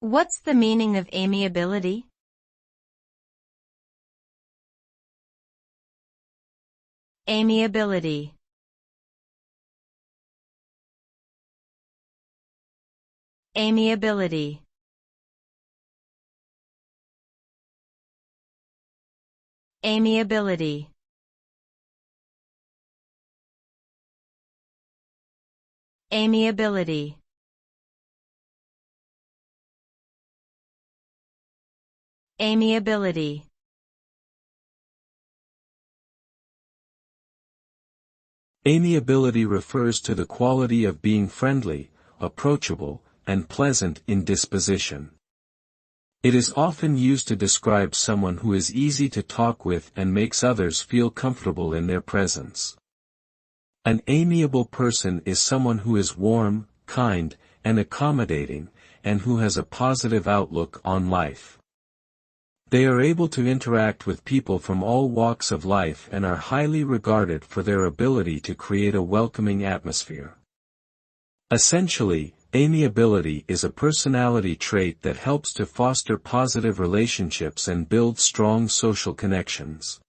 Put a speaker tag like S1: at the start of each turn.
S1: What's the meaning of amiability? Amiability. Amiability. Amiability. Amiability. Amiability.
S2: Amiability refers to the quality of being friendly, approachable, and pleasant in disposition. It is often used to describe someone who is easy to talk with and makes others feel comfortable in their presence. An amiable person is someone who is warm, kind, and accommodating, and who has a positive outlook on life. They are able to interact with people from all walks of life and are highly regarded for their ability to create a welcoming atmosphere. Essentially, amiability is a personality trait that helps to foster positive relationships and build strong social connections.